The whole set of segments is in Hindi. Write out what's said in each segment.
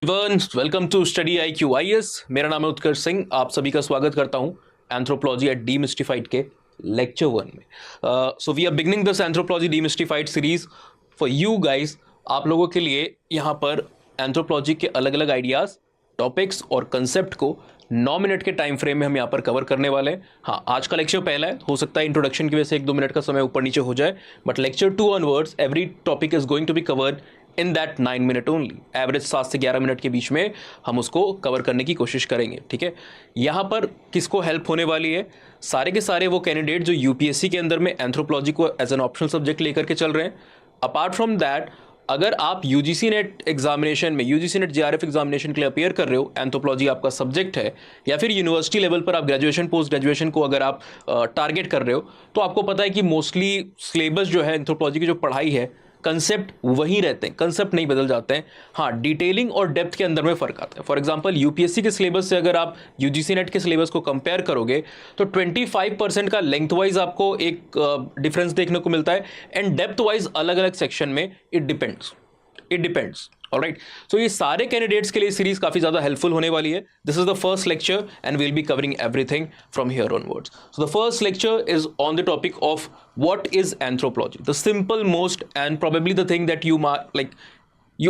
Everyone, welcome to study IQIS। मेरा नाम है उत्कर्ष सिंह। आप सभी का स्वागत करता हूं एंथ्रोपोलॉजी एट डीमिस्टिफाइड के लेक्चर 1 में। So we are beginning this anthropology demystified series for you guys. आप लोगों के लिए यहाँ पर एंथ्रोपोलॉजी के अलग अलग आइडियाज, टॉपिक्स और कंसेप्ट को 9 मिनट के टाइम फ्रेम में हम यहाँ पर कवर करने वाले हैं। हाँ, आज का लेक्चर पहला है, हो सकता है इंट्रोडक्शन की वजह से 1-2 मिनट का समय ऊपर नीचे हो जाए, but lecture 2 onwards every topic is going to be covered in that 9 minute only. Average 7 से 11 मिनट के बीच में हम उसको कवर करने की कोशिश करेंगे। ठीक है, यहाँ पर किसको हेल्प होने वाली है? सारे के सारे वो कैंडिडेट जो यूपीएससी के अंदर में एंथ्रोपोलॉजी को एज एन ऑप्शनल सब्जेक्ट लेकर के चल रहे हैं। अपार्ट फ्रॉम दैट, अगर आप यूजीसी नेट एग्जामिनेशन में, यूजीसी नेट जेआरएफ एग्जामिनेशन के लिए अपेयर कर रहे हो, एंथ्रोपोलॉजी आपका सब्जेक्ट है, या फिर यूनिवर्सिटी लेवल पर आप ग्रेजुएशन पोस्ट ग्रेजुएशन को अगर आप टारगेट कर रहे हो, तो आपको पता है कि मोस्टली सिलेबस जो है एंथ्रोपोलॉजी की जो पढ़ाई है, कंसेप्ट वही रहते हैं, कंसेप्ट नहीं बदल जाते हैं। हाँ, डिटेलिंग और डेप्थ के अंदर में फर्क आता है। फॉर एग्जांपल, यूपीएससी के सिलेबस से अगर आप यूजीसी नेट के सिलेबस को कंपेयर करोगे तो 25% का लेंथ वाइज आपको एक डिफरेंस देखने को मिलता है, एंड डेप्थ वाइज अलग अलग सेक्शन में इट डिपेंड्स। ऑलराइट, सो ये सारे कैंडिडेट्स के लिए सीरीज काफी ज्यादा हेल्पफुल होने वाली है। This is the first lecture and we'll be covering everything from here onwards. So the first lecture is on the topic of what is anthropology, the simple most and probably the thing that you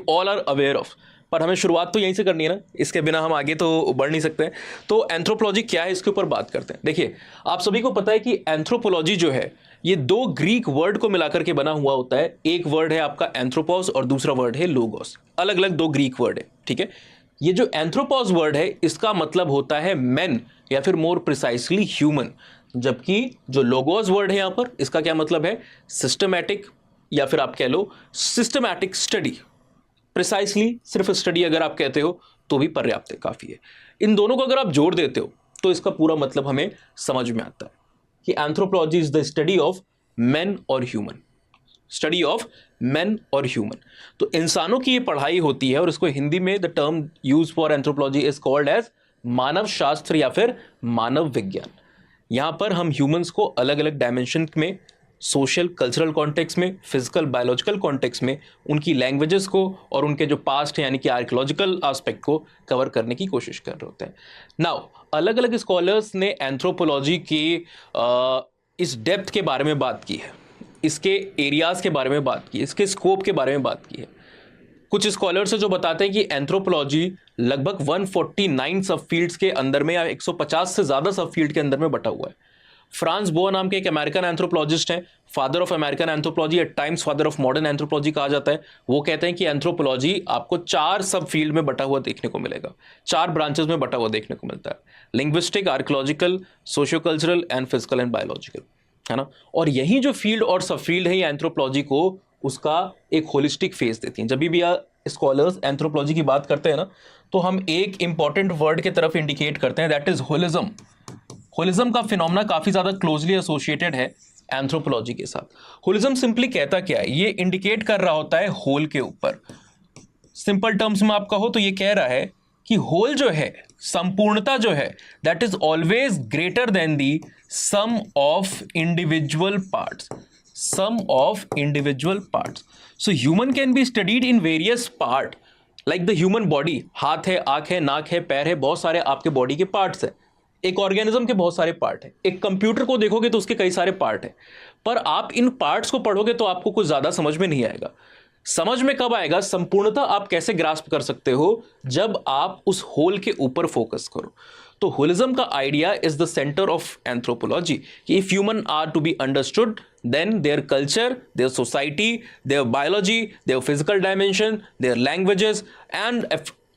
all are aware of. पर हमें शुरुआत तो यहीं से करनी है ना, इसके बिना हम आगे तो बढ़ नहीं सकते। तो एंथ्रोपोलॉजी क्या है, इसके ऊपर बात करते हैं। देखिए, आप सभी को पता है कि एंथ्रोपोलॉजी जो है ये 2 ग्रीक वर्ड को मिलाकर के बना हुआ होता है। एक वर्ड है आपका एंथ्रोपोस और दूसरा वर्ड है लोगोस। अलग अलग 2 ग्रीक वर्ड है। ठीक है, ये जो एंथ्रोपोस वर्ड है इसका मतलब होता है मैन, या फिर मोर प्रिसाइसली ह्यूमन, जबकि जो लोगोस वर्ड है यहां पर, इसका क्या मतलब है? सिस्टमैटिक, या फिर आप कह लो सिस्टमैटिक स्टडी। प्रिसाइसली सिर्फ स्टडी अगर आप कहते हो तो भी पर्याप्त है, काफी है। इन दोनों को अगर आप जोड़ देते हो तो इसका पूरा मतलब हमें समझ में आता है कि anthropology is the study of main और ह्यूमन, स्टडी ऑफ मेन और ह्यूमन। तो इंसानों की ये पढ़ाई होती है, और इसको हिंदी में the term use for anthropology is called as मानव शास्त्र या फिर मानव विज्ञान। यहां पर हम ह्यूमंस को अलग अलग डायमेंशन में, सोशल कल्चरल कॉन्टेक्स्ट में, फिजिकल बायोलॉजिकल कॉन्टेक्स्ट में, उनकी लैंग्वेजेस को और उनके जो पास्ट है यानी कि आर्कियोलॉजिकल एस्पेक्ट को कवर करने की कोशिश कर रहे होते हैं। नाउ, अलग अलग स्कॉलर्स ने एंथ्रोपोलॉजी की इस डेप्थ के बारे में बात की है, इसके एरियाज के बारे में बात की है, इसके स्कोप के बारे में बात की है। कुछ स्कॉलर्स हैं जो बताते हैं कि एंथ्रोपोलॉजी लगभग 149 सब फील्ड्स के अंदर में, या 150 से ज्यादा सब फील्ड के अंदर में बटा हुआ है। फ्रांस बोआ नाम के एक अमेरिकन एंथ्रोपोलॉजिस्ट हैं, father of American anthropology, at times father of modern anthropology कहा जाता है। वो कहते हैं कि एंथ्रोपोलॉजी आपको 4 सब फील्ड में बटा हुआ देखने को मिलेगा, 4 ब्रांचेस में बटा हुआ देखने को मिलता है: linguistic, archaeological, socio cultural and physical and biological, है ना। और यही जो फील्ड और सब फील्ड है, ये एंथ्रोपोलॉजी को उसका एक होलिस्टिक फेस देती हैं। जब भी स्कॉलर्स एंथ्रोपोलॉजी की बात करते हैं ना, तो हम एक इंपॉर्टेंट वर्ड की तरफ इंडिकेट करते हैं, दैट इज होलिज्म। होलिज्म का फिनोमेना काफी ज्यादा क्लोजली एसोसिएटेड है एंथ्रोपोलॉजी के साथ। होलिज्म सिंपली कहता क्या है? ये इंडिकेट कर रहा होता है होल के ऊपर। सिंपल टर्म्स में आप कहो तो ये कह रहा है कि होल जो है, संपूर्णता जो है, that is always greater than the sum of individual parts, sum of individual parts. So human can be studied in various part, like the human body. हाथ है, आंख है, नाक है, पैर है, बहुत सारे आपके बॉडी के पार्ट्स हैं। एक ऑर्गेनिज्म के बहुत सारे पार्ट हैं। एक कंप्यूटर को देखोगे तो उसके कई सारे पार्ट हैं, पर आप इन पार्ट्स को पढ़ोगे तो आपको कुछ ज्यादा समझ में नहीं आएगा। समझ में कब आएगा? संपूर्णता आप कैसे ग्रास्प कर सकते हो? जब आप उस होल के ऊपर फोकस करो। तो होलिज्म का idea is the centre of anthropology कि if human are to be understood, then their culture, their society, their biology, their physical dimension, their languages and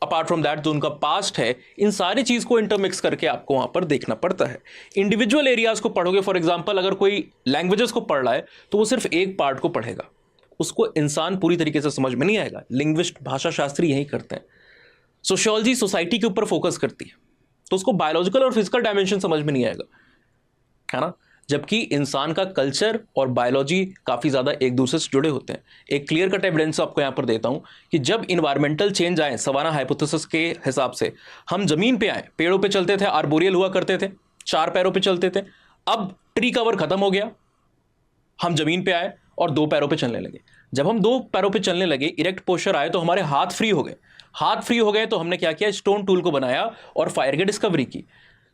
apart from that जो उनका पास्ट है, इन सारी चीज को इंटरमिक्स करके आपको वहां पर देखना पड़ता है। इंडिविजुअल एरियाज को पढ़ोगे, फॉर एग्जांपल अगर कोई लैंग्वेजेस को पढ़ रहा है तो वो सिर्फ एक पार्ट को पढ़ेगा, उसको इंसान पूरी तरीके से समझ में नहीं आएगा। लिंग्विस्ट, भाषा शास्त्री यही करते हैं। सोशियोलॉजी सोसाइटी के ऊपर फोकस करती है, तो उसको बायोलॉजिकल और फिजिकल डायमेंशन समझ में नहीं आएगा, है ना। जबकि इंसान का कल्चर और बायोलॉजी काफी ज्यादा एक दूसरे से जुड़े होते हैं। एक क्लियर कट एविडेंस आपको यहां पर देता हूं कि जब इन्वायरमेंटल चेंज आए, सवाना हाइपोथेसिस के हिसाब से, हम जमीन पे आए, पेड़ों पे चलते थे, आर्बोरियल हुआ करते थे, 4 पैरों पे चलते थे। अब ट्री कवर खत्म हो गया, हम जमीन पे आए और 2 पैरों पे चलने लगे। जब हम 2 पैरों पे चलने लगे, इरेक्ट पोस्चर आए, तो हमारे हाथ फ्री हो गए। हाथ फ्री हो गए तो हमने क्या किया, स्टोन टूल को बनाया और फायर की डिस्कवरी की।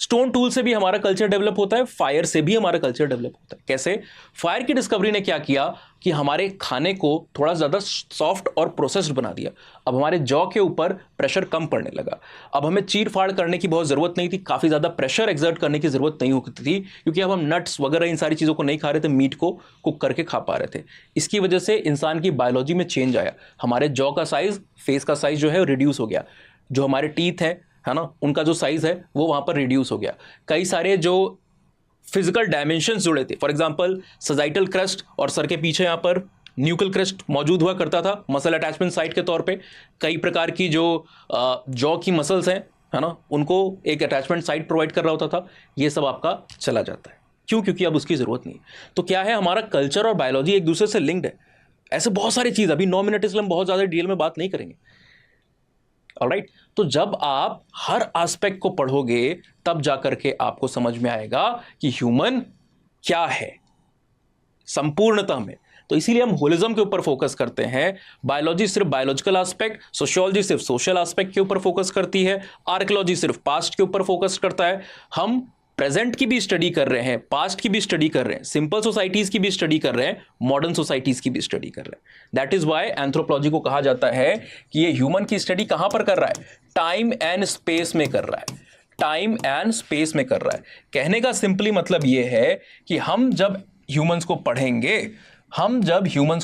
स्टोन टूल से भी हमारा कल्चर डेवलप होता है, फायर से भी हमारा कल्चर डेवलप होता है। कैसे? फायर की डिस्कवरी ने क्या किया कि हमारे खाने को थोड़ा ज़्यादा सॉफ्ट और प्रोसेस्ड बना दिया। अब हमारे जॉ के ऊपर प्रेशर कम पड़ने लगा। अब हमें चीर फाड़ करने की बहुत ज़रूरत नहीं थी, काफ़ी ज़्यादा प्रेशर एक्सर्ट करने की ज़रूरत नहीं होती थी, क्योंकि अब हम नट्स वगैरह इन सारी चीज़ों को नहीं खा रहे थे, मीट को कुक करके खा पा रहे थे। इसकी वजह से इंसान की बायोलॉजी में चेंज आया। हमारे जॉ का साइज़, फेस का साइज़ जो है रिड्यूस हो गया। जो हमारे टीथ है ना, उनका जो साइज है वो वहां पर रिड्यूस हो गया। कई सारे जो फिजिकल डायमेंशंस जुड़े थे, फॉर एग्जांपल सजाइटल क्रस्ट और सर के पीछे यहां पर न्यूकल क्रस्ट मौजूद हुआ करता था मसल अटैचमेंट साइट के तौर पे। कई प्रकार की जो जॉ की मसल्स हैं, है ना, उनको एक अटैचमेंट साइट प्रोवाइड कर रहा होता था। ये सब आपका चला जाता है। क्यों? क्योंकि अब उसकी जरूरत नहीं। तो क्या है, हमारा कल्चर और बायोलॉजी एक दूसरे से लिंक्ड है। ऐसे बहुत सारी चीज, अभी 9 मिनट इसलिए हम बहुत ज्यादा डिटेल में बात नहीं करेंगे। ऑलराइट, तो जब आप हर एस्पेक्ट को पढ़ोगे तब जाकर के आपको समझ में आएगा कि ह्यूमन क्या है संपूर्णता में। तो इसीलिए हम होलिज्म के ऊपर फोकस करते हैं। बायोलॉजी सिर्फ बायोलॉजिकल एस्पेक्ट, सोशियोलॉजी सिर्फ सोशल एस्पेक्ट के ऊपर फोकस करती है, आर्कियोलॉजी सिर्फ पास्ट के ऊपर फोकस करता है। हम प्रेजेंट की भी स्टडी कर रहे हैं, पास्ट की भी स्टडी कर रहे हैं, सिंपल सोसाइटीज की भी स्टडी कर रहे हैं, मॉडर्न सोसाइटीज की भी स्टडी कर रहे हैं। दैट इज वाई एंथ्रोपोलॉजी को कहा जाता है कि ये ह्यूमन की स्टडी कहां पर कर रहा है, टाइम एंड स्पेस में कर रहा है। टाइम एंड स्पेस में कर रहा है। कहने का सिंपली मतलब ये है कि हम जब ह्यूमंस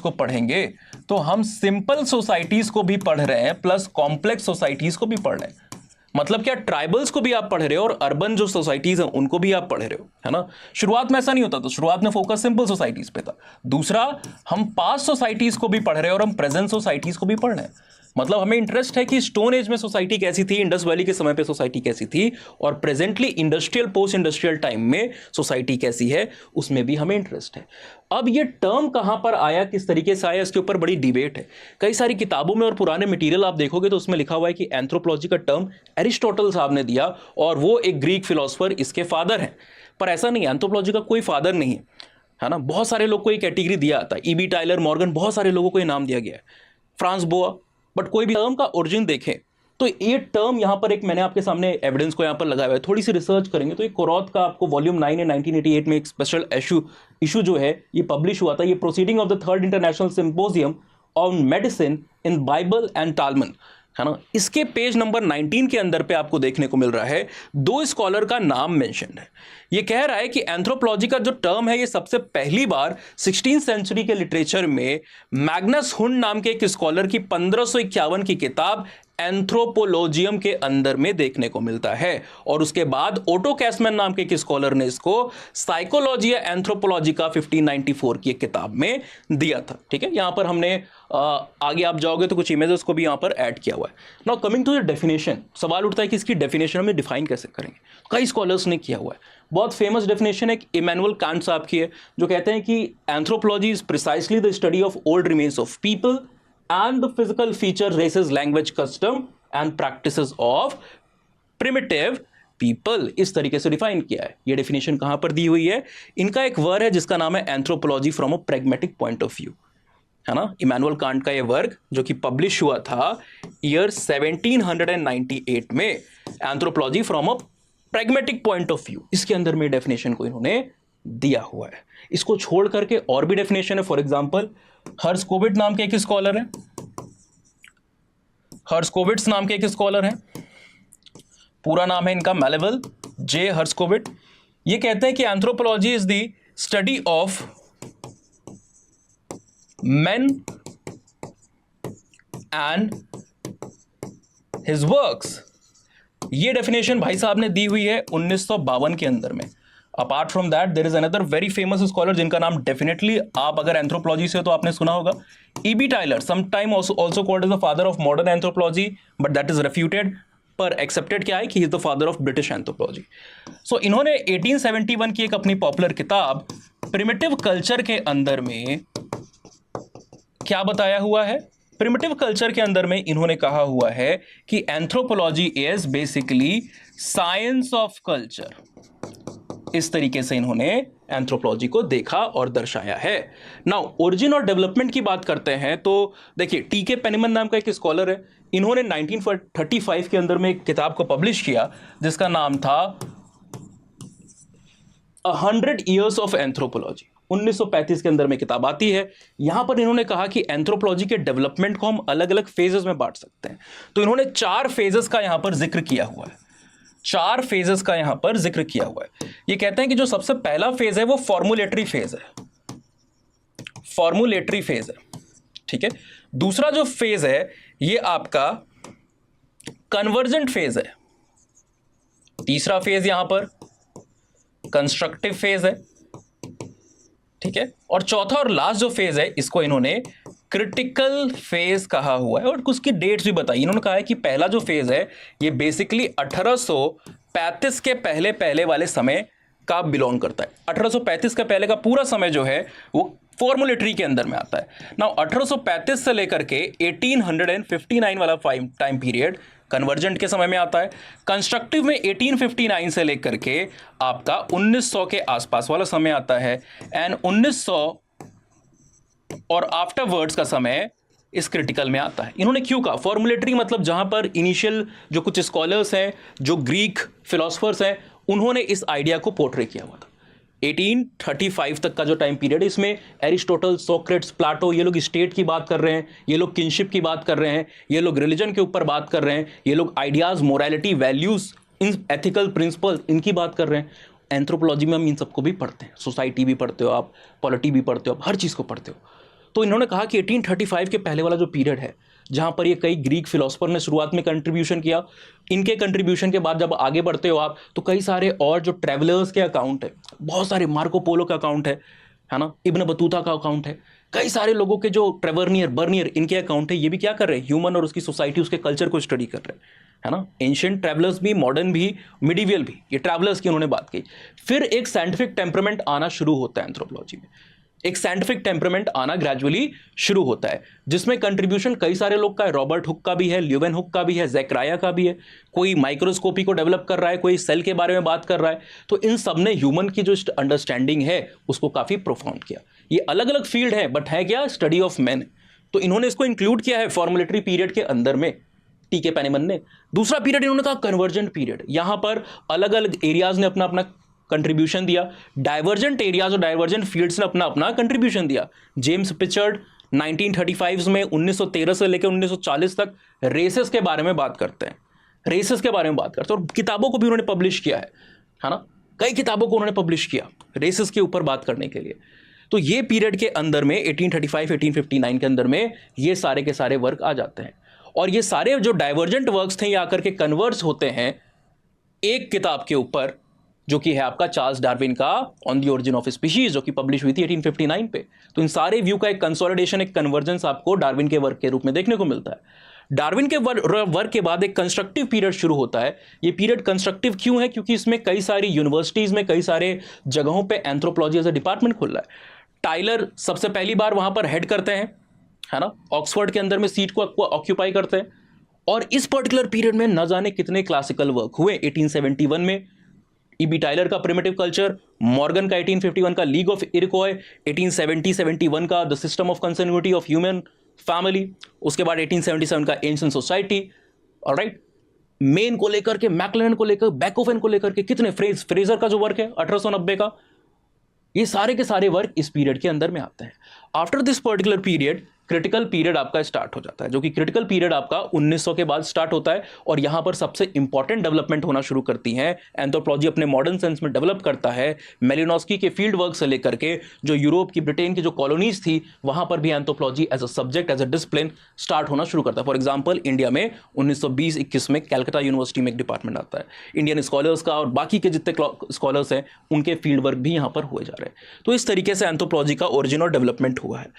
को पढ़ेंगे तो हम सिंपल सोसाइटीज को भी पढ़ रहे हैं प्लस कॉम्प्लेक्स सोसाइटीज को भी पढ़ रहे हैं। मतलब क्या, ट्राइबल्स को भी आप पढ़ रहे हो और अर्बन जो सोसाइटीज हैं उनको भी आप पढ़ रहे हो, है ना। शुरुआत में ऐसा नहीं होता, तो शुरुआत में फोकस सिंपल सोसाइटीज पे था। दूसरा, हम पास्ट सोसाइटीज को भी पढ़ रहे हैं और हम प्रेजेंट सोसाइटीज को भी पढ़ रहे हैं। मतलब हमें इंटरेस्ट है कि स्टोन एज में सोसाइटी कैसी थी, इंडस वैली के समय पे सोसाइटी कैसी थी, और presently industrial post industrial time में सोसाइटी कैसी है, उसमें भी हमें इंटरेस्ट है। अब ये टर्म कहां पर आया, किस तरीके से आया, इसके ऊपर बड़ी डिबेट है। कई सारी किताबों में और पुराने मटेरियल आप देखोगे तो उसमें लिखा हुआ है कि एंथ्रोपोलॉजी का टर्म एरिस्टोटल साहब ने दिया और वो एक ग्रीक फिलोसोफर इसके फादर हैं। पर ऐसा नहीं है, एंथ्रोपोलॉजी का कोई फादर नहीं है ना। बहुत सारे लोग को ये कैटेगरी दिया जाता है, ईबी टाइलर, मॉर्गन, बहुत सारे लोगों को ये नाम दिया गया है, फ्रांस बोआ। बट कोई भी टर्म का ओरिजिन देखें तो ये टर्म यहां पर एक मैंने आपके सामने एविडेंस को यहां पर लगाया हुआ है। थोड़ी सी रिसर्च करेंगे तो ये कोरॉथ का आपको वॉल्यूम 9 है 1988 में एक स्पेशल इशू जो है ये पब्लिश हुआ था। ये proceeding of the 3rd international symposium on medicine in Bible and Talmud, है ना। इसके पेज नंबर 19 के अंदर पे आपको देखने को मिल रहा है 2 स्कॉलर का नाम मेंशन है। ये कह रहा है कि एंथ्रोपोलॉजी का जो टर्म है ये सबसे पहली बार 16वीं सेंचुरी के लिटरेचर में मैग्नस हुंड नाम के एक स्कॉलर की 1551 की किताब एंथ्रोपोलॉजियम के अंदर में देखने को मिलता है। और उसके बाद ओटो कैसमैन नाम के एक स्कॉलर ने इसको साइकोलॉजी एंथ्रोपोलॉजी का 1594 की एक किताब में दिया था। ठीक है, यहां पर हमने आगे आप जाओगे तो कुछ इमेजेस को भी यहां पर ऐड किया हुआ है। Now coming to the definition, सवाल उठता है कि इसकी डेफिनेशन हम डिफाइन कैसे करेंगे। कई स्कॉलर्स ने किया हुआ है। बहुत फेमस डेफिनेशन है इमैनुअल कांट साहब की है, जो कहते हैं कि anthropology is precisely the study of old remains of people and the physical feature, races, language, custom and practices of primitive people। इस तरीके से डिफाइन किया है। ये डेफिनेशन कहां पर दी हुई है, इनका एक वर्क है जिसका नाम है anthropology from a pragmatic point of view, है ना। इमैनुअल कांट का ये वर्क जो कि पब्लिश हुआ था ईयर 1798 में, anthropology from a pragmatic point of view, इसके अंदर में डेफिनेशन को इन्होंने दिया हुआ है। इसको छोड़ करके और भी डेफिनेशन है। फॉर एग्जांपल हर्स्कोविट्ज नाम के एक स्कॉलर है, हर्स्कोविट्ज नाम के एक स्कॉलर है, पूरा नाम है इनका मैलेवल जे हर्स्कोविट। ये कहते हैं कि anthropology is the study of men and his works। ये डेफिनेशन भाई साहब ने दी हुई है 1952 के अंदर में। Apart from that there is another very famous scholar जिनका नाम डेफिनेटली आप अगर एंथ्रोपोलॉजी से हो तो आपने सुना होगा, E B Tylor, sometime also called as the father of modern anthropology, but that is refuted, पर एक्सेप्टेड क्या है कि he is the father of British anthropology. So इन्होंने 1871 की एक अपनी पॉपुलर किताब प्रिमिटिव कल्चर के अंदर में क्या बताया हुआ है, प्रिमिटिव कल्चर के अंदर में इन्होंने कहा हुआ है कि anthropology is basically science of culture. इस तरीके से इन्होंने एंथ्रोपोलॉजी को देखा और दर्शाया है। नाउ ओरिजिन और डेवलपमेंट की बात करते हैं तो देखिए टीके पेनिमन नाम का एक स्कॉलर है, इन्होंने 1935 के अंदर में एक किताब को पब्लिश किया जिसका नाम था 100 Years of Anthropology। 1935 के अंदर में किताब आती है। यहां पर इन्होंने कहा कि एंथ्रोपोलॉजी के डेवलपमेंट को हम अलग अलग फेजेस में बांट सकते हैं। तो इन्होंने 4 फेजेस का यहां पर जिक्र किया हुआ है। 4 फेजेस का यहां पर जिक्र किया हुआ है। ये कहते हैं कि जो सबसे पहला फेज है वो फॉर्मुलेटरी फेज है, फॉर्मुलेटरी फेज है, ठीक है। दूसरा जो फेज है ये आपका कन्वर्जेंट फेज है। तीसरा फेज यहां पर कंस्ट्रक्टिव फेज है, ठीक है। और चौथा और लास्ट जो फेज है इसको इन्होंने क्रिटिकल फेज कहा हुआ है। और उसकी डेट्स भी बताई। इन्होंने कहा है कि पहला जो फेज है ये बेसिकली 1835 के पहले पहले वाले समय का बिलोंग करता है। 1835 का पहले का पूरा समय जो है वो फॉर्मुलेटरी के अंदर में आता है ना। 1835 से लेकर के 1859 वाला टाइम पीरियड कन्वर्जेंट के समय में आता है। कंस्ट्रक्टिव में 1859 से लेकर के आपका 1900 के आसपास वाला समय आता है। एंड 1900 और आफ्टरवर्ड्स का समय इस क्रिटिकल में आता है। इन्होंने क्यों कहा फॉर्मुलेटरी, मतलब जहां पर इनिशियल जो कुछ स्कॉलर्स हैं, जो ग्रीक फिलोसफर्स हैं, उन्होंने इस आइडिया को पोर्ट्रे किया हुआ था। 1835 तक का जो टाइम पीरियड है इसमें एरिस्टोटल, सोक्रेट्स, प्लाटो, ये लोग स्टेट की बात कर रहे हैं, ये लोग किनशिप की बात कर रहे हैं, ये लोग रिलीजन के ऊपर बात कर रहे हैं, ये लोग आइडियाज, मोरालिटी, वैल्यूज, इन एथिकल प्रिंसिपल्स इनकी बात कर रहे हैं। एंथ्रोपोलॉजी में हम इन सबको भी पढ़ते हैं, सोसाइटी भी पढ़ते हो आप, पॉलिटी भी पढ़ते हो आप, हर चीज़ को पढ़ते हो। तो इन्होंने कहा कि 1835 के पहले वाला जो पीरियड है जहां पर ये कई ग्रीक फिलोसफर ने शुरुआत में कंट्रीब्यूशन किया, इनके कंट्रीब्यूशन के बाद जब आगे बढ़ते हो आप तो कई सारे और जो ट्रैवलर्स के अकाउंट है, बहुत सारे, मार्को पोलो का अकाउंट है ना, इब्न बतूता का अकाउंट है, कई सारे लोगों के जो ट्रेवर्नियर, बर्नियर, इनके अकाउंट है। ये भी क्या कर रहे हैं, ह्यूमन और उसकी सोसाइटी, उसके कल्चर को स्टडी कर रहे हैं, है ना। एंशिएंट ट्रैवलर्स भी, मॉडर्न भी, मिडिवियल भी, ये ट्रैवलर्स की उन्होंने बात की। फिर एक साइंटिफिक टेम्परामेंट आना शुरू होता है एंथ्रोपोलॉजी में, एक साइंटिफिक टेम्परामेंट आना ग्रेजुअली शुरू होता है जिसमें कंट्रीब्यूशन कई सारे लोग का है। रॉबर्ट हुक का भी है, ल्यूवेन हुक का भी है, ज़ैकराया का भी है। कोई माइक्रोस्कोपी को डेवलप कर रहा है, कोई सेल के बारे में बात कर रहा है। तो इन सब ने ह्यूमन की जो अंडरस्टैंडिंग है उसको काफ़ी प्रोफाउंड किया। ये अलग अलग फील्ड है बट है क्या, स्टडी ऑफ मैन। तो इन्होंने इसको इंक्लूड किया है फॉर्मुलेटरी पीरियड के अंदर में, टी.के. पेनिमन ने। दूसरा पीरियड इन्होंने कहा कन्वर्जेंट पीरियड। यहां पर अलग अलग एरियाज ने अपना अपना कंट्रीब्यूशन दिया, डाइवर्जेंट एरियाज और डाइवर्जेंट फील्ड्स ने अपना अपना कंट्रीब्यूशन दिया। जेम्स पिचर्ड 1935 में 1913 से लेकर 1940 तक रेसेस के बारे में बात करते हैं, रेसेस के बारे में बात करते हैं, और किताबों को भी उन्होंने पब्लिश किया है ना। कई किताबों को उन्होंने पब्लिश किया रेसेस के ऊपर बात करने के लिए। तो ये पीरियड के अंदर में 1835 1859 के अंदर में ये सारे के सारे वर्क आ जाते हैं। और ये सारे जो डाइवर्जेंट वर्क्स थे ये आकर के कन्वर्स होते हैं एक किताब के ऊपर जो कि है आपका चार्ल्स डार्विन का on the origin of species, जो कि पब्लिश हुई थी 1859 पे। तो इन सारे व्यू का एक कंसोलिडेशन, एक कन्वर्जेंस आपको डार्विन के वर्क के रूप में देखने को मिलता है। डार्विन के वर्क के बाद एक कंस्ट्रक्टिव पीरियड शुरू होता है। ये पीरियड कंस्ट्रक्टिव क्यों है, क्योंकि इसमें कई सारी यूनिवर्सिटीज में, कई सारे जगहों पे एंथ्रोपोलॉजी एज अ डिपार्टमेंट खुल रहा है। टाइलर सबसे पहली बार वहां पर हेड करते हैं, है ना, ऑक्सफोर्ड के अंदर में सीट को ऑक्यूपाई करते हैं। और इस पर्टिकुलर पीरियड में न जाने कितने क्लासिकल वर्क हुए। 1871 में ई.बी. टाइलर का प्रिमिटिव कल्चर, मॉर्गन का 1851 का लीग ऑफ इरकोय, 1870-71 का the system of continuity of human family, उसके बाद 1877 का एंशिएंट सोसाइटी, ऑलराइट, मेन को लेकर के, मैक्लेलन को लेकर, बैकोफेन को लेकर के, कितने फ्रेजर का जो वर्क है 1890 का, ये सारे के सारे वर्क इस पीरियड के अंदर में आते हैं। After this particular period critical period आपका स्टार्ट हो जाता है, जो कि क्रिटिकल पीरियड आपका 1900 के बाद स्टार्ट होता है। और यहां पर सबसे इंपॉर्टेंट डेवलपमेंट होना शुरू करती है, एंथ्रोपोलॉजी अपने मॉडर्न सेंस में डेवलप करता है। मेलिनोस्की के फील्ड वर्क से लेकर के जो यूरोप की, ब्रिटेन की जो कॉलोनीज थी, वहां पर भी anthropology as a subject, as a discipline start होना शुरू करता है। फॉर एग्जाम्पल इंडिया में 1920-21 में कैलकाटा यूनिवर्सिटी में एक डिपार्टमेंट आता है। इंडियन स्कॉलर्स का और बाकी के जितने स्कॉलर्स हैं उनके फील्ड वर्क भी यहां पर हुए जा रहे हैं। तो इस तरीके से एंथ्रोपोलॉजी का ओरिजिन और डेवलपमेंट हुआ है।